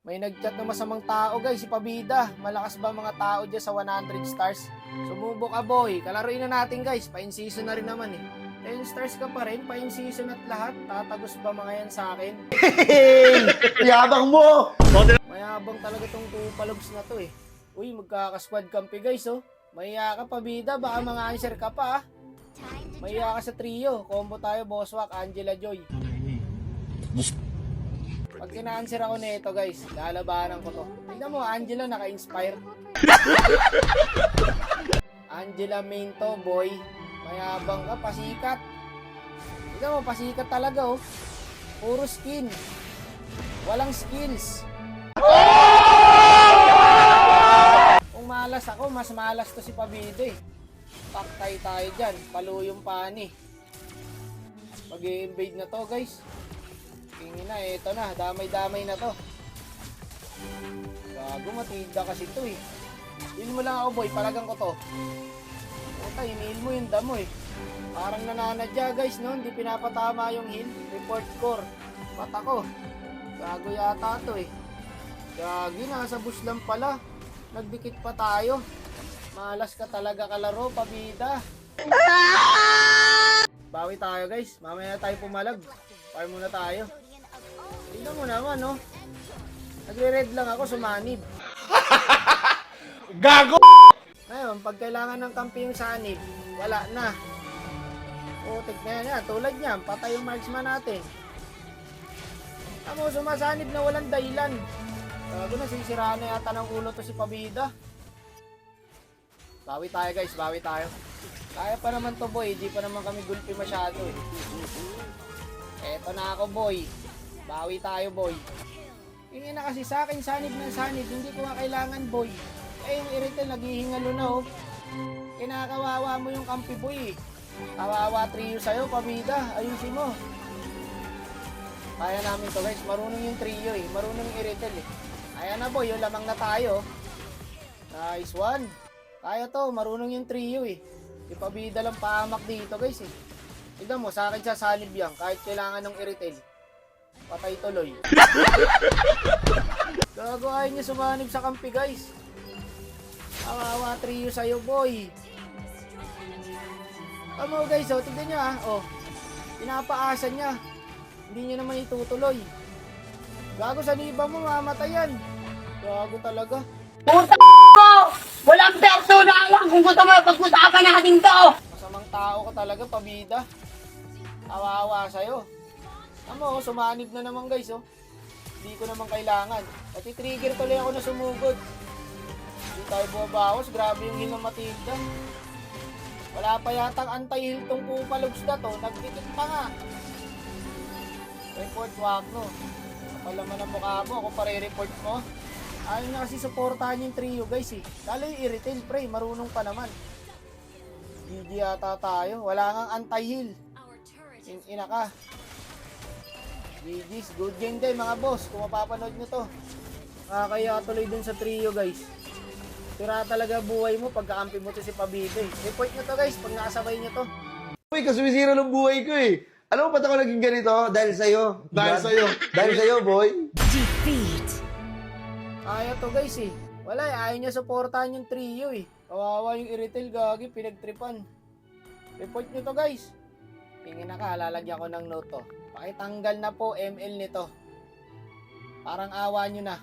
May nag-chat na masamang tao guys, si Pabida. Malakas ba mga tao dyan sa 100 stars? Sumubok ka boy, kalaruin na natin guys, pa-in-season na rin naman eh. 10 stars ka pa rin, pa-in-season at lahat. Tatagos ba mga yan sa akin? Yabang mo! Mayabang talaga tong Tupalogs na to eh. Uy, magkaka-squad kampi guys oh. Mahiya ka Pabida, baka mga answer ka pa ah. Mahiya ka sa trio, combo tayo Bosswak, Angela Joy. Pag kina-answer ako nito guys, lalabanan ko to. Tignan mo, Angela naka-inspire. Angela main to, boy. Mayabang ka, pasikat. Tignan mo, pasikat talaga oh. Puro skin. Walang skills. Kung malas ako, mas malas to si Pabida eh. Paktay tayo dyan, paluyong pani. Mag-i-invade na to guys. Tingin na, eto na, damay-damay na to. Gago, matida kasi to eh. Heal mo lang ako boy, palagang ko to. Puta, hinihil mo yung damo eh. Parang nananadya guys no, hindi pinapatama yung heal. Report core, mata ko. Gago yata to eh. Gagi, nasa bush lang pala. Nagdikit pa tayo. Malas ka talaga kalaro, Pabida. Bawi tayo guys, mamaya na tayo pumalag. Farm muna tayo. Tignan mo naman, no? Nagre-red lang ako, sumanib. Gago! Ngayon, pag kailangan ng kampi yung sanib, wala na. Putik na yan, tulad niyan, patay yung marksman natin. Tamo, sumasanib na walang dahilan. Gago na, sisiraan na yata ng ulo to si Pabida. Bawi tayo guys, bawi tayo. Kaya pa naman to boy, di pa naman kami gulpi masyado eh. Eto na ako boy. Bawi tayo boy. Yung na kasi sa akin, sanib ng sanib, hindi ko nga kailangan boy. Eh yung Iritel, naghihingalo na oh. Kinakawawa mo yung kampi boy eh. Kawawa trio sa'yo, Pabida, ayusin mo. Kaya namin to guys, marunong yung trio eh. Marunong yung Iritel eh. Kaya na boy, yung lamang na tayo. Nice one. Kaya to, marunong yung trio eh. Yung Pabida lang pahamak dito guys eh. Tignan mo, sa akin siya sanib yan, kahit kailangan ng Iritel. Patay tuloy. Gago, ayaw niya sumanib sa kampi guys. Kawawa trio sa'yo boy. Tama guys, oh, tignan niya ah. Oh, pinapaasa niya. Hindi niya naman itutuloy. Gago, sa liba mo, mamatay yan. Gago talaga. Puta mo! Walang personalan kung gusto mo pag-usapan natin to! Masamang tao ka talaga, Pabida. Kawawa sa'yo. Tama, oh, sumanib na naman guys, oh. Hindi ko naman kailangan. Pati trigger tuloy ako na sumugod. Hindi tayo bumabawas. Grabe yung heal ng Matilda. Wala pa yatang anti-heal tong Tupalogs na to. Nagdikit pa nga. Report, wag no. Kapalaman ang mukha mo. Ako pare-report mo. Ayaw niya kasi supportahan yung trio guys eh. Lalo yung Iritel pre. Marunong pa naman. GG yata tayo. Wala ngang anti-heal. Ina ka. GG's. Good game din mga boss. Kung mapapanood nyo to. Kaya tuloy dun sa trio guys. Tira talaga buhay mo pagkakampi mo to si Pabida eh. Report nyo to guys pag nakasabay nyo to. Uy, kasumisira ng buhay ko eh. Alam mo ba't ako naging ganito? Dahil sa'yo. Dahil sa'yo. Dahil sa'yo, boy. Defeat. Ayaw to guys eh. Wala eh. Ayaw niya supportahan yung trio eh. Kawawa yung Iritel gagi. Pinagtripan. Report nyo to guys. Tingin na ka. Lalagyan ko ng note to. Pakitanggal na po ML nito. Parang awa nyo na.